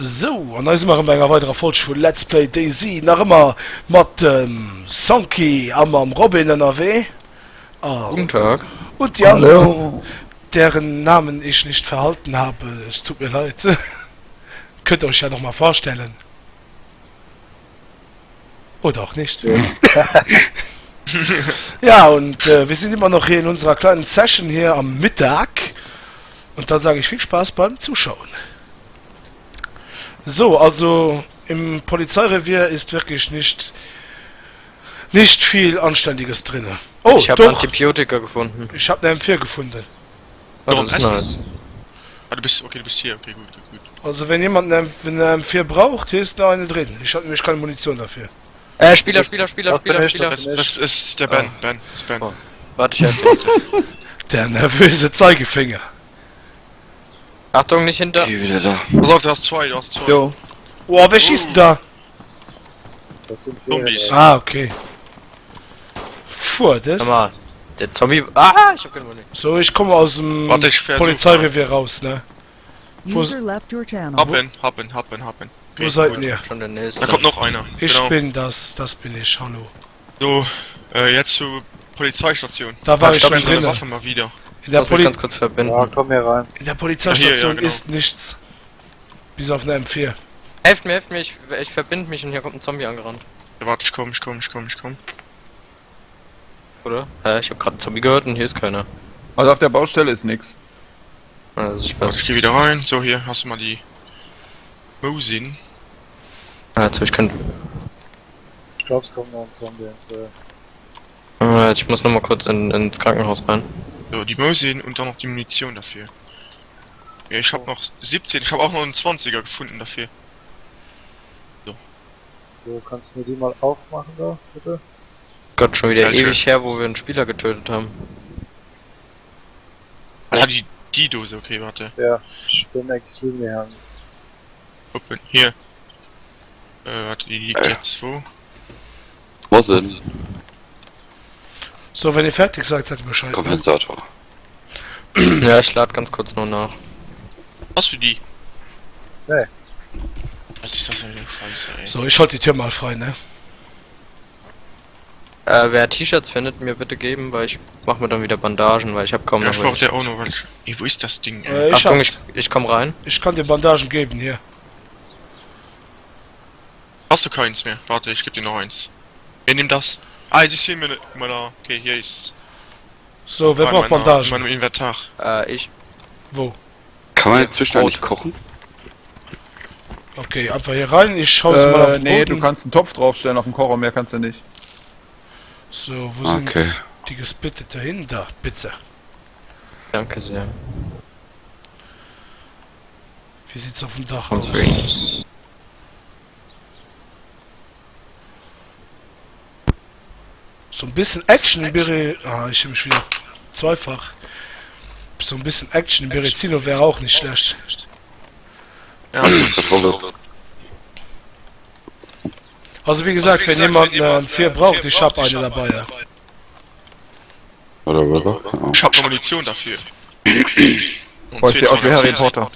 So, und dann sind wir bei einer weiteren Folge von Let's Play DayZ. Noch immer mit Sonky am Robin NRW. Guten Tag. Und die anderen, deren Namen ich nicht verhalten habe. Es tut mir leid. Könnt ihr euch ja noch mal vorstellen. Oder auch nicht. Ja, und wir sind immer noch hier in unserer kleinen Session hier am Mittag. Und dann sage ich viel Spaß beim Zuschauen. So, also im Polizeirevier ist wirklich nicht viel Anständiges drin. Oh, ich habe doch, Antibiotika gefunden. ich habe eine M4 gefunden. Oh, das ist nice. Ah, du bist hier, okay, gut. Also wenn jemand eine M4 braucht, hier ist noch eine drin. Ich habe nämlich keine Munition dafür. Spieler. Das ist der Ben, Oh. Ben, das ist Ben. Oh. Warte, ich helfe. Der nervöse Zeigefinger. Achtung, nicht hinter. Okay, wieder da. Pass auf, du hast zwei. Jo, Oh, wer schießt denn da? das sind wir. Zombies. Ah, okay. Puh, das. Sag mal, der Zombie. Ah, ich hab keine Munition. So, ich komme aus dem Warte, ich versuch Polizeirevier raus, ne? Wo, User left your channel. Happen. wo seid ihr? Schon der nächste. Da kommt noch einer. Ich Genau. bin das bin ich, hallo. So, jetzt zur Polizeistation. Da war ich Stopp schon deine drin. Waffe mal wieder. In der, Lass mich ganz kurz verbinden. Ja, komm hier rein. in der Polizeistation Ja, genau. ist nichts. Bis auf eine M4. Helft mir, ich verbinde mich und hier kommt ein Zombie angerannt. Ja, warte, ich komm. Oder? Ich hab gerade einen Zombie gehört und hier ist keiner. Also auf der Baustelle ist nix. Das ist Also, Spaß. ich geh wieder rein. So, hier hast du mal die Mosin. Jetzt hab ich keinen. Ich glaube, es kommt noch ein Zombie. Ich muss noch mal kurz ins Krankenhaus rein. So, die Mosin und dann noch die Munition dafür. Ja, ich hab noch 17, ich habe auch noch einen 20er gefunden dafür. So, kannst du mir die mal aufmachen da, bitte? Gott, schon wieder Welche? ewig her, wo wir einen Spieler getötet haben. Ah, die Dose, okay, warte. Ja, ich bin extrem gehangen. Open, hier. Warte, die liegt jetzt wo? Wo sind? So, wenn ihr fertig seid, seid ihr Bescheid. Kompensator. Ja, ich lade ganz kurz nur nach. Hast du die? Nee. Was ist das für eine Scheiße, ey? So, ich halte die Tür mal frei, ne? Wer T-Shirts findet, mir bitte geben, weil ich mach mir dann wieder Bandagen, weil ich habe kaum Ja, noch ich brauch welche. der auch noch, weil ich... Ey, wo ist das Ding, ey? Ich, Achtung, ich komm rein. ich kann dir Bandagen geben, hier. Hast du keins mehr? Warte, ich geb dir noch eins. Wer nimmt das? Ah, es ist hier in meiner... Okay, hier ist... So, wer in braucht meiner- Bandagen? in meinem Inventar. Ich. Wo? Kann man inzwischen eigentlich kochen? Okay, einfach hier rein, ich schaue es mal auf den Nee, Boden. du kannst einen Topf draufstellen auf dem Kocher, mehr kannst du nicht. So, wo sind Okay. die gesplittete hin? Da, bitte. Danke sehr. Wie sieht's auf dem Dach Und aus? So ein bisschen Action in Bere... Ah, ich hab mich wieder zweifach. So ein bisschen Action in Berezino wäre auch nicht schlecht. Ja, Das war so. Also wie gesagt, wenn jemand eine M4 braucht, ich hab eine dabei, ja. Oder? Ja. ich hab noch Munition dafür. Und Boah, ich seh aus wie 10 Harry Potter.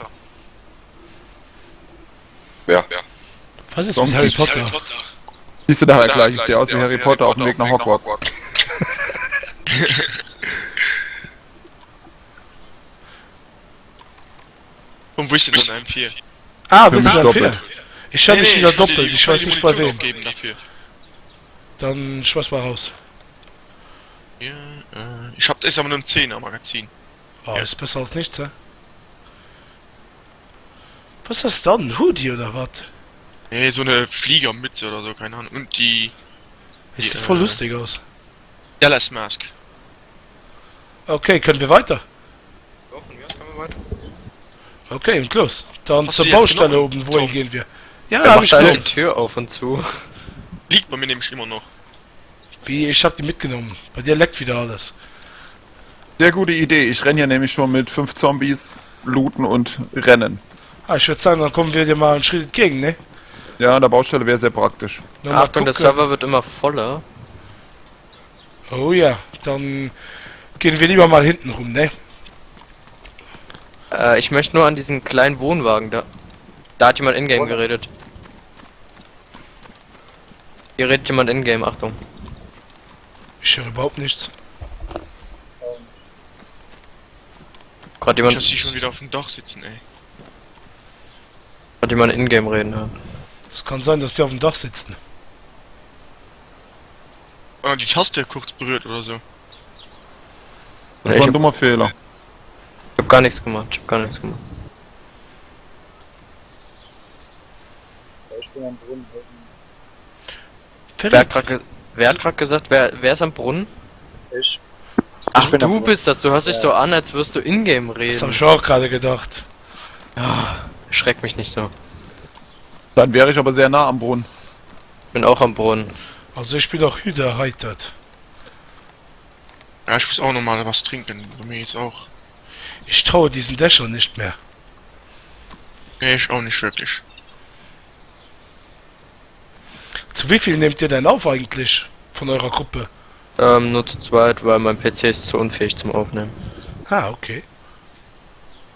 Ja. Was ist mit Harry Potter? Siehst du daher gleich, ich sehe aus wie Harry Potter auf dem Weg nach Hogwarts. Und wo ist denn dein M4? Ah, Für willst mich du eine M4? doppelt. Ich hab mich wieder ich will doppelt, die- ich will weiß die nicht bei Munition wem. geben dafür. Dann schmeiß mal raus. Ja, ich hab das aber nur ein 10er Magazin. Oh, Ja. ist besser als nichts, hä? Was ist das dann? Ein Hoodie oder was? Nee, so eine Fliegermütze oder so, keine Ahnung. Und die Das sieht Ja. voll lustig aus. Dallas Mask. Okay, können wir weiter? Von mir aus können wir weiter. Okay, und los. Dann Hast zur du die jetzt Baustelle genommen, oben, wohin Tom? gehen wir? Ja, Er hab macht ich da die genommen. Tür auf und zu. Liegt bei mir nämlich immer noch. Wie, ich hab die mitgenommen. Bei dir leckt wieder alles. Sehr gute Idee, ich renne hier nämlich schon mit 5 Zombies, looten und rennen. Ah, ich würde sagen, dann kommen wir dir mal einen Schritt entgegen, ne? Ja, an der Baustelle wäre sehr praktisch. Nur mal Achtung, der gucken. Server wird immer voller. Oh ja, dann gehen wir lieber mal hinten rum, ne? Ich möchte nur an diesen kleinen Wohnwagen da. Da hat jemand in-game geredet. Hier redet jemand in-game, Achtung. Ich höre überhaupt nichts. Gerade Ich jemand, lass die schon wieder auf dem Dach sitzen, ey. grad jemand in-game reden hören. Es kann sein, dass die auf dem Dach sitzen. Ah, die Taste kurz berührt oder so. Das Ich war ein hab, dummer Fehler. ich hab gar nichts gemacht, ich hab gar nichts gemacht. Philipp, Wer hat grad gesagt, wer ist am Brunnen? Ich. Ach, du bist das, du hörst dich so an, als wirst du in-game das reden. habe ich auch gerade gedacht. Schreck mich nicht so. Dann wäre ich aber sehr nah am Brunnen. Ich bin auch am Brunnen. Also ich bin auch wieder erheitert. Ja, ich muss auch noch mal was trinken. Bei mir jetzt auch. Ich traue diesen Dächer nicht mehr. Nee, ich auch nicht wirklich. Zu wie viel nehmt ihr denn auf eigentlich von eurer Gruppe? Nur zu zweit, weil mein PC ist zu unfähig zum Aufnehmen. Ah, okay.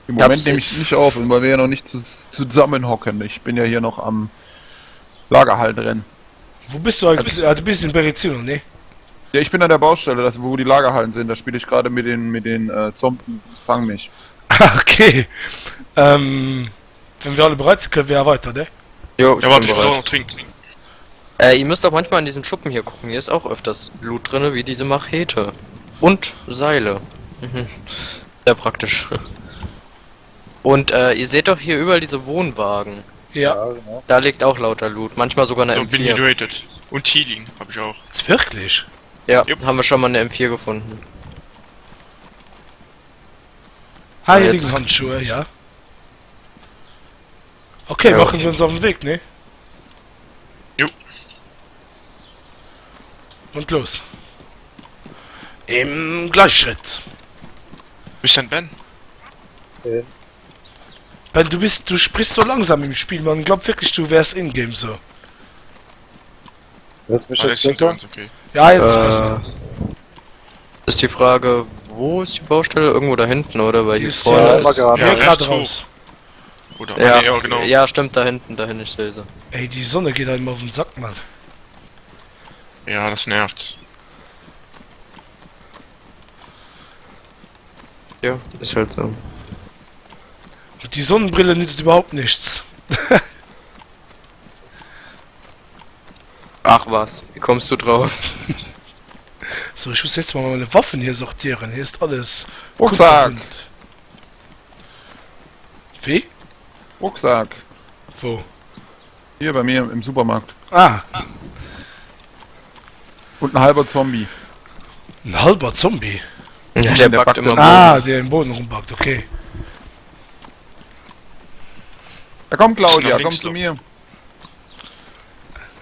Im Moment hab's nehme ich jetzt- nicht auf, weil wir ja noch nicht zusammenhocken. Ich bin ja hier noch am Lagerhallenrennen. Wo bist du eigentlich? Ah, du bist in Berezino, ne? Ja, ich bin an der Baustelle, das, wo die Lagerhallen sind. Da spiele ich gerade mit den Zombies. Fang mich. Ah, okay. Wenn wir alle bereit sind, können wir ja weiter, ne? Jo, ich Ja, bin warte, ich muss auch bereit. noch trinken. Ihr müsst auch manchmal in diesen Schuppen hier gucken. Hier ist auch öfters Loot drinne, wie diese Machete. Und Seile. Mhm. Sehr praktisch. Und ihr seht doch hier überall diese Wohnwagen. Ja. Ja, genau. Da liegt auch lauter Loot. Manchmal sogar eine So, bin M4. hydrated. Und Healing habe ich auch. Jetzt wirklich? Ja, Jupp. haben wir schon mal eine M4 gefunden. Heiligenhandschuhe, ja. Okay, Ja. machen wir uns auf den Weg, ne? Jo. Und los. Im Gleichschritt. Bis dann, Ben. Ben, du sprichst so langsam im Spiel, man glaubt wirklich, du wärst in-game so. Hörst du mich Ah, jetzt das ist besser? ganz okay. Ja, jetzt ist besser. Ist die Frage, wo ist die Baustelle? Irgendwo da hinten, oder? Weil Hier hier ist vorne ja, immer ist... gerade. hier Ja, gerade rechts raus. Oder? Ja, Ah, nee, ja, genau. ja, stimmt, da hinten, dahin, ich sehe sie. Ey, die Sonne geht einem auf den Sack, Mann. Ja, das nervt. Ja, ist halt so. Und die Sonnenbrille nützt überhaupt nichts. Ach was, wie kommst du drauf? So, ich muss jetzt mal meine Waffen hier sortieren. Hier ist alles... Rucksack! kunterbunt. Wie? Rucksack. Wo? Hier bei mir im Supermarkt. Ah, Und ein halber Zombie. ein halber Zombie. Ja, der der backt backt immer immer. Ah, der im Boden rumbackt, okay. Da kommt Claudia, Nach links komm zu noch. mir.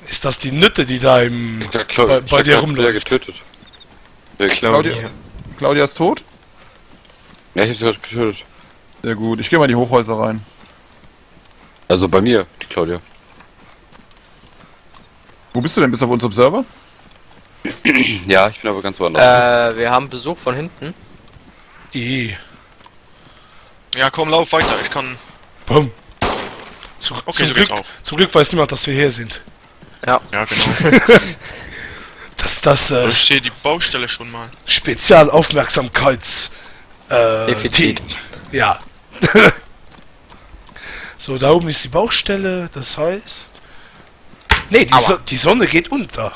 Ist das die Nütte, die da im... Ja, klar, Bei- ich bei hab dir grad rumläuft. wieder getötet. Ja, Claudia. Claudia ist tot? Ja, ich hab sie gerade getötet. Sehr gut. Ich gehe mal in die Hochhäuser rein. Also bei mir, die Claudia. Wo bist du denn? Bist du auf unserem Server? Ja, ich bin aber ganz woanders. Wir haben Besuch von hinten. Ja, komm, lauf weiter. Ich kann. Bumm. Okay, so geht's auch. Zum Glück weiß niemand, dass wir hier sind. Ja, genau. Das Ich sehe die Baustelle schon mal. Spezialaufmerksamkeits... Defizit. Team. Ja. So, da oben ist die Baustelle, das heißt... Nee, die Sonne geht unter.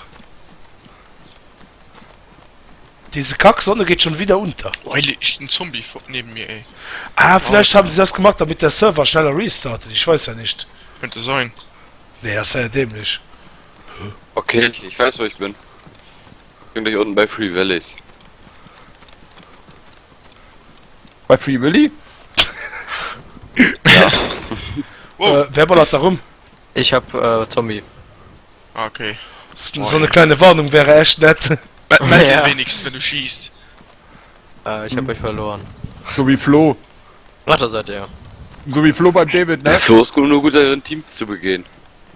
Diese Kacksonne geht schon wieder unter. Oh, hier liegt ein Zombie neben mir, ey. Ah, vielleicht haben sie das gemacht, damit der Server schneller restartet. Ich weiß ja nicht. Könnte sein. Nee, das ist ja dämlich. Okay, ich weiß, wo ich bin. Ich bin gleich unten bei Free Valleys. Bei Free Willy? Wow. Wer ballert da rum? Ich hab Zombie. Ah, okay. So eine kleine Warnung wäre echt nett. Meld Ja. wenigstens, wenn du schießt. Ich hab euch verloren. So wie Flo. Ach, da seid ihr. So wie Flo beim David, Der ne? Flo ist nur gut darin, Teams zu begehen.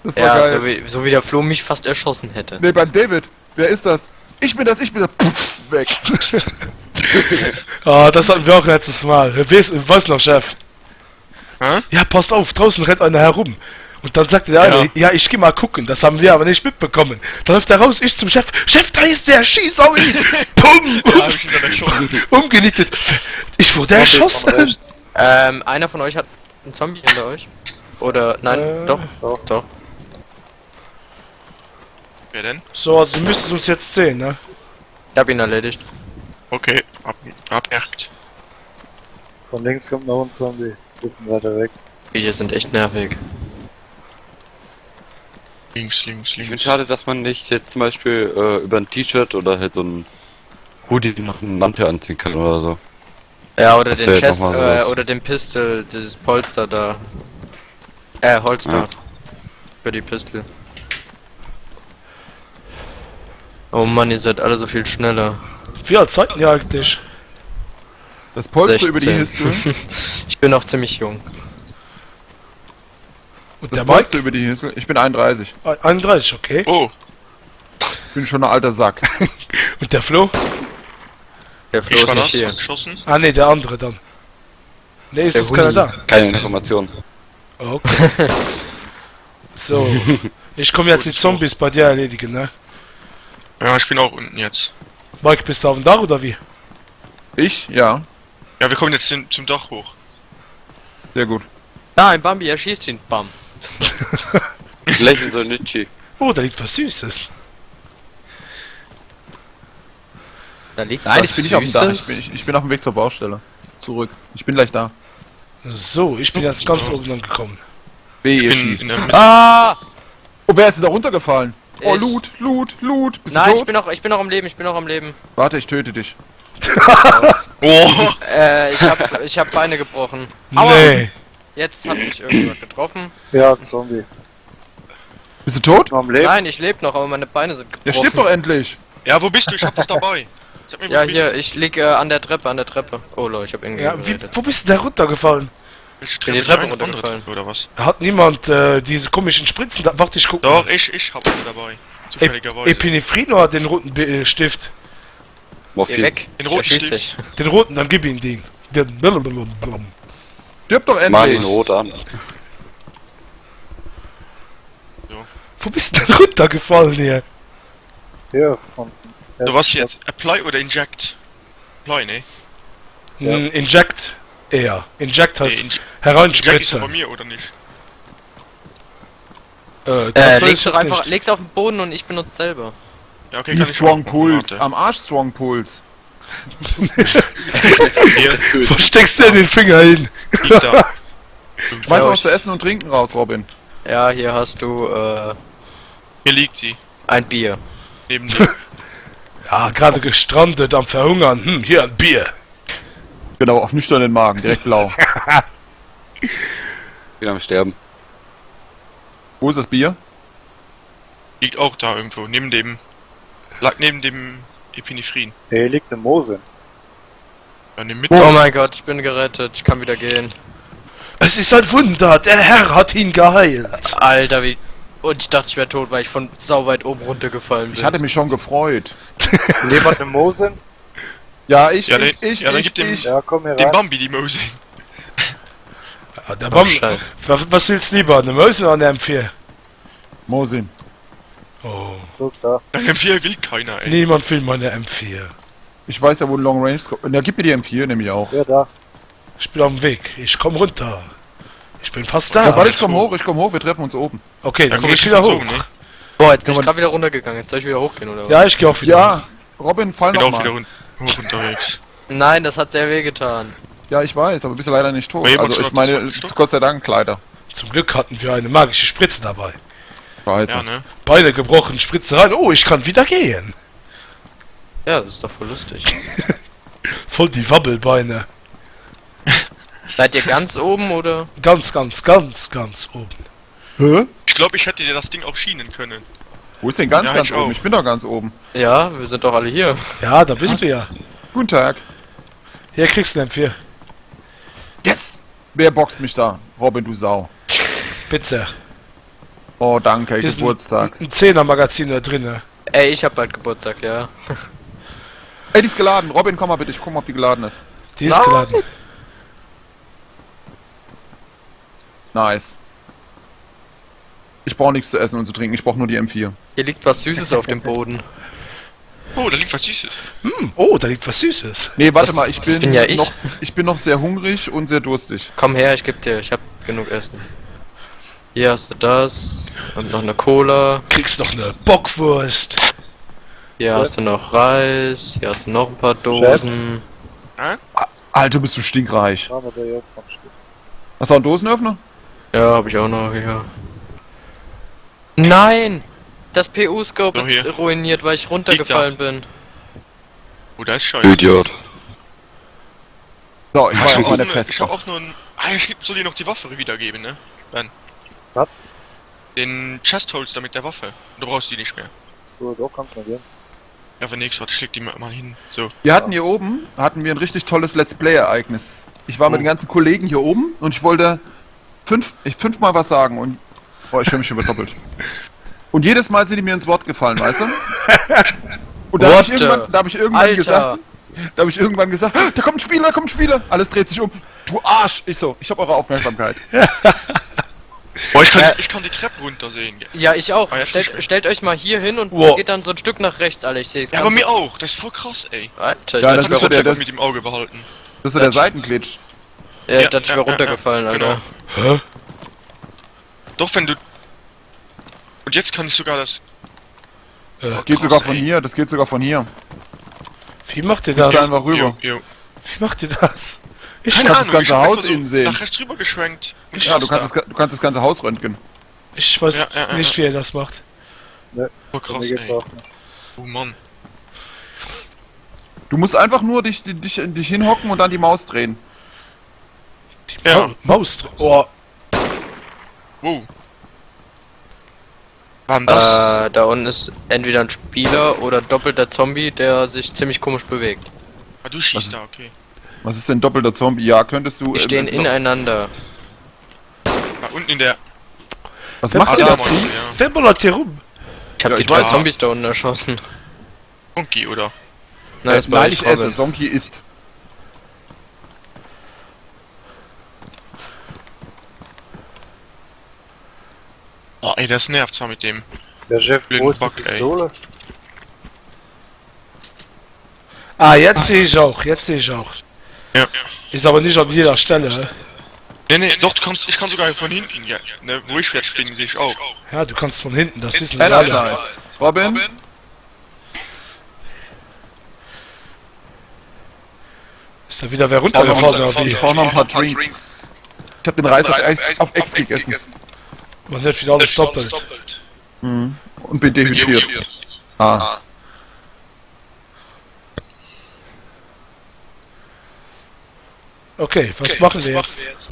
Das war Ja, geil. so wie der Flo mich fast erschossen hätte. Ne, beim David. Wer ist das? Ich bin das. Pff, weg. Ah, das hatten wir auch letztes Mal. Wer ist noch, Chef? Hä? Ja, passt auf, draußen rennt einer herum. Und dann sagte der eine, ja, ich geh mal gucken, das haben wir aber nicht mitbekommen. Dann läuft er raus, ich zum Chef, Chef, da ist der, schieß auf ihn! Pum! Ja, hab ich ihn dann erschossen. Umgenietet. Ich wurde erschossen! Einer von euch hat einen Zombie hinter euch? Oder, nein, doch. Wer denn? So, also du müsstest uns jetzt sehen, ne? Ich hab ihn erledigt. Okay, abmerkt. Von links kommt noch ein Zombie. Bisschen weiter weg. Die sind echt nervig. Links. Ich finde schade, dass man nicht jetzt zum Beispiel über ein T-Shirt oder halt so ein Hoodie noch einen Mantel anziehen kann oder so. Ja, oder Das den wär jetzt Chest, noch mal sowas. oder den Pistol, dieses Polster da. Holster. Ja. Für die Pistol. Oh Mann, ihr seid alle so viel schneller. Wie alt seid ihr eigentlich? Das Polster über die 16. Histel. Ich bin noch ziemlich jung. Und Das der Polster Mike? über die Histel. Ich bin 31. 31, okay. Oh, Ich bin schon ein alter Sack. Und der Flo? Der Flo ich ist war nicht das, hier. geschossen. Ah ne, der andere dann. Ne, ist Der jetzt keiner Huni. da. Keine Information. Okay. So. Ich komme jetzt die Zombies bei dir erledigen, ne? Ja, ich bin auch unten jetzt. Mike, bist du auf dem Dach oder wie? Ich? Ja. Ja, wir kommen jetzt zum Dach hoch. Sehr gut. Ah, ein Bambi, er schießt ihn. Bam. Lächeln so Nitschi. Oh, da liegt was Süßes. Da liegt Nein, was ich bin nicht auf dem Dach. Süßes. Ich bin auf dem Weg zur Baustelle. Zurück. Ich bin gleich da. So, ich bin jetzt ganz oben angekommen. B, Ich ihr bin schießt. in der Mitte. Ah! Oh, wer ist denn da runtergefallen? Oh, Ich. Loot. Bist Nein, du ich tot? bin noch am Leben, Warte, ich töte dich. Oh, ich hab Beine gebrochen. Nee. Jetzt hat mich irgendwas getroffen. Ja, Zombie. Bist du tot? Ist noch am Leben? Nein, ich lebe noch, aber meine Beine sind gebrochen. Der stirbt doch endlich. ja, wo bist du? Ich hab was dabei. Sag mir, wo Ja, du bist. hier, ich lieg an der Treppe. Oh Leute, ich hab irgendwie Ja, geredet. wo bist du da runtergefallen? Welche bin die Treppe? Treppe Eine andere runtergefallen. Treppe oder was? Hat niemand diese komischen Spritzen? Da, warte, ich guck Doch, mal. ich hab eine dabei. Zufälligerweise. Epinephrine oder den roten Stift? Geh Morphin. weg. Den roten Er schießt Stift. dich. Den roten, dann gib ihm den. Den Stirb doch Mal ihn endlich. rot an. Wo bist du denn runtergefallen hier? Hier, von. Du was jetzt? Apply oder Inject? Apply, ne? Inject eher. Inject heißt Inject ist hereinspritzen. bei mir, oder nicht? Das soll Leg's ich doch jetzt einfach, nicht. leg's auf den Boden und ich benutze selber. Ja, okay, Die kann ich Strong machen. Puls. Warte. Am Arsch Strong Puls. Hier, Wo steckst du denn den Finger hin? liegt da. Schmeiß mal Ja, was zu essen und trinken raus, Robin. Ja, hier hast du Hier liegt sie. ein Bier. Neben dir. Ja, gerade gestrandet, am Verhungern. Hier ein Bier. Genau, auf nüchternen Magen, direkt blau. Bin am Sterben. Wo ist das Bier? Liegt auch da irgendwo. Lag neben dem Epinephrin. Hier liegt eine Moose. Ja, in der Mitte. Oh mein Gott, ich bin gerettet. Ich kann wieder gehen. Es ist ein Wunder, der Herr hat ihn geheilt. Alter, wie... Und ich dachte, ich wäre tot, weil ich von sauweit oben runtergefallen bin. Ich hatte mich schon gefreut. Jemand eine Moose? Ja, Ja, dann gib dem- Ja, komm hier Dem rein. Bambi die Mose. Ja, der Bam, Scheiße. was willst du lieber, eine Mäuse oder eine M4? Mosin. Oh, Guck da. Dein M4 will keiner, ey. niemand will meine M4. Ich weiß ja, wo Long Range kommt. Ja, gib mir die M4, nehme ich auch. Ja, da. Ich bin auf dem Weg, ich komm runter. Ich bin fast Ja, da. warte, ich komm hoch, wir treffen uns oben. Okay, Ja, dann komm, geh ich ich wieder bin hoch. so, ne? Boah, jetzt bin Ja, ich gerade wieder runtergegangen. Jetzt soll ich wieder hochgehen, oder was? Ja, ich geh auch wieder. Ja, Robin, fall Bin noch auch wieder mal. hoch unterwegs. Nein, das hat sehr weh getan. Ja, ich weiß, aber bist ja leider nicht tot. War jemand Also schon ich auf der meine, zweiten Stock? Gott sei Dank, leider. Zum Glück hatten wir eine magische Spritze dabei. Scheiße. Ja, ne? Beine gebrochen, Spritze rein. Oh, ich kann wieder gehen. Ja, das ist doch voll lustig. Voll die Wabbelbeine. Seid ihr ganz oben, oder? Ganz, ganz, ganz, ganz oben. Hä? Ich glaube, ich hätte dir das Ding auch schienen können. Wo ist denn ganz, Ja, ganz ich oben? auch. Ich bin doch ganz oben. Ja, wir sind doch alle hier. Ja, da bist du ja. Guten Tag. Hier kriegst du eine M4. Yes! Wer boxt mich da? Robin, du Sau. Bitte. Oh, danke, Ist Geburtstag. ein 10er-Magazin da drin. Ey, ich hab bald Geburtstag, ja. Ey, die ist geladen. Robin, komm mal bitte, ich guck mal, ob die geladen ist. Die ist Na, geladen. Nice. Ich brauche nichts zu essen und zu trinken, ich brauche nur die M4. Hier liegt was Süßes auf dem Boden. Oh, da liegt was Süßes. Oh, da liegt was Süßes. Nee, warte Das- mal, das bin ja ich. ich bin noch sehr hungrig und sehr durstig. Komm her, ich geb dir, ich hab genug Essen. Hier hast du das. Und noch eine Cola. Kriegst noch eine Bockwurst. Hier hast du noch Reis. Hier hast du noch ein paar Dosen. Alter, bist du stinkreich. Aber der Jörg vom Stück. Hast du auch einen Dosenöffner? Ja, hab ich auch noch hier. Nein! Das PU-Scope So, ist hier. ruiniert, weil ich runtergefallen bin. Oh, da ist scheiße. Idiot. So, ich war Ich ja hab auf meiner auch Feste. nur ein... Ah, soll dir noch die Waffe wiedergeben, ne? Ben. Was? Den Chestholster mit der Waffe. Du brauchst die nicht mehr. Du, doch, kannst mal gehen. Ja, wenn nix, warte, ich leg die mal hin. So. Wir hatten hier oben, hatten wir ein richtig tolles Let's Play-Ereignis. Ich war mit den ganzen Kollegen hier oben und ich wollte fünfmal was sagen und... Oh, ich höre mich schon wieder doppelt. Und jedes Mal sind die mir ins Wort gefallen, weißt du? Und da habe ich irgendwann Alter. gesagt... Da habe ich irgendwann gesagt, "Ah, da kommt ein Spieler, alles dreht sich um. Du Arsch! Ich hab eure Aufmerksamkeit. Boah, ich kann die Treppe runter sehen. Ja, ich auch. Ah, ja, Stellt euch mal hier hin und Wow. geht dann so ein Stück nach rechts, Alter. Ich sehe es. Ja, aber mir auch. Das ist voll krass, ey. Alter, ich Ja, dachte, das ich ist wäre so der- Das mit dem Auge behalten. Das ist so der Seitenglitch. ja, ich dachte, ich wär runtergefallen, Alter. genau. Hä? Doch, wenn du... Und jetzt kann ich sogar das... Das geht krass, sogar von ey. hier, das geht sogar von hier. Wie macht ihr Gehst das? du einfach rüber. Jo. Wie macht ihr das? Ich, kannst das ganze ich hab Haus einfach so innen sehen. nach rechts rüber geschwenkt. Und Ja, du saß kannst das ganze Haus röntgen. ich weiß Ja, nicht, wie ihr das macht. da. Voll Bei krass, mir geht's ey. auch nicht. Oh Mann. Du musst einfach nur dich hinhocken und dann die Maus drehen. Die Ja. Maus. Oh, Wow. War denn das? Da unten ist entweder ein Spieler oder doppelter Zombie, der sich ziemlich komisch bewegt. Ah, du Was schießt ist- da, okay. Was ist denn doppelter Zombie? Ja, könntest du... Die stehen ineinander. Da unten in der... Was macht ihr da? Monster, ja. wer ballert hier rum? Ich hab Ja, die ich drei weiß. Zombies da unten erschossen. Funky, oder? Nein, das war Nein, ich ich esse. Robin. Sonki isst. Oh, ey, das nervt zwar mit dem. Der Chef, Blinden wo ist die Bock, ey. Pistole? Ah, jetzt sehe ich auch, jetzt sehe ich auch. Ja. Ist aber nicht an jeder Stelle. Hä? Nee, doch, ich kann sogar von hinten, ja. Ne, wo ich jetzt springen, sehe ich auch. Ja, du kannst von hinten, das wissen Ella ist alle. nice. Robin? Ist da wieder wer runtergefallen oder Ich wie? brauche noch ein paar Drinks. Ich hab den Reis auf Ex gegessen. Man wird wieder alles doppelt. Mhm. Und bin dehydriert. Ah. Okay, was machen wir jetzt?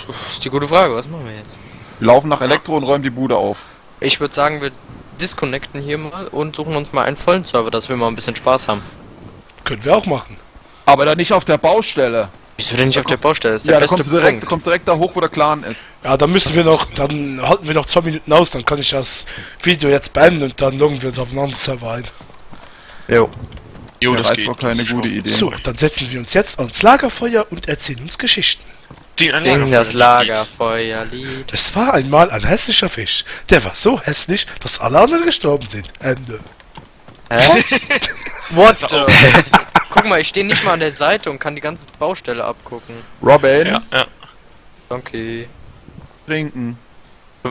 Das ist die gute Frage, was machen wir jetzt? Wir laufen nach Elektro und räumen die Bude auf. Ich würde sagen, wir disconnecten hier mal und suchen uns mal einen vollen Server, dass wir mal ein bisschen Spaß haben. Können wir auch machen. Aber dann nicht auf der Baustelle. Wieso denn nicht auf der Baustelle? Das ist der Ja, da beste Punkt. kommst direkt da hoch, wo der Clan ist. Ja, dann müssen wir noch, dann halten wir noch 2 Minuten aus, dann kann ich das Video jetzt beenden und dann loggen wir uns auf einen anderen Server ein. Jo. Jo, Der das Reis geht. war keine gute Idee. So, dann setzen wir uns jetzt ans Lagerfeuer und erzählen uns Geschichten. Ding das Lagerfeuerlied. Es war einmal ein hässlicher Fisch. Der war so hässlich, dass alle anderen gestorben sind. Ende. Hä? What the? Guck mal, ich stehe nicht mal an der Seite und kann die ganze Baustelle abgucken. Robin, Ja. Okay. trinken.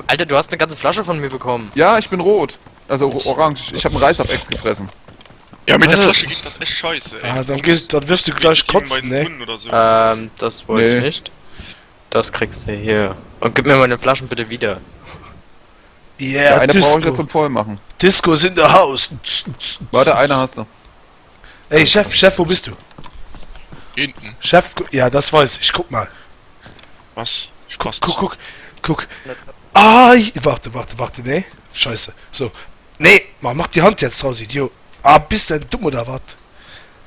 Alter, du hast eine ganze Flasche von mir bekommen. Ja, ich bin rot. Also orange. Ich habe einen Reis auf Ex gefressen. Ja, mit der Flasche geht das echt scheiße, ey. Ah, dann wirst du gleich kotzen, ne? Oder so. Das wollte ich Nee. nicht. Das kriegst du hier. Und gib mir meine Flaschen bitte wieder. Yeah, Eine brauche ich jetzt Disco. zum Vollmachen. Disco ist in der Haus. Warte, eine hast du. Ey, Chef, wo bist du? Hinten. Chef, ja, das weiß ich. Guck mal. Was? Guck, Spaß. guck. Ah, warte, ne? Scheiße. So. Nee, man macht die Hand jetzt raus, Idiot. Ah, bist du denn dumm oder was?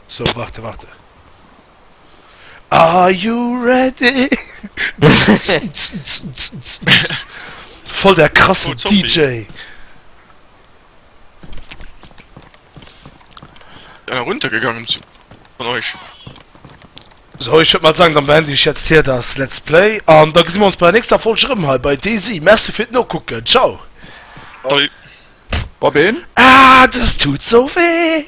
So, warte. Are you ready? Voll der krasse Oh, Zombie. DJ. Einer runtergegangen von euch. So, ich würde mal sagen, dann beende ich jetzt hier das Let's Play. Und dann sehen wir uns bei der nächsten Folge schon mal bei Daisy. Merci für das Gucken. Ciao. Sorry. Robin? Ah, das tut so weh.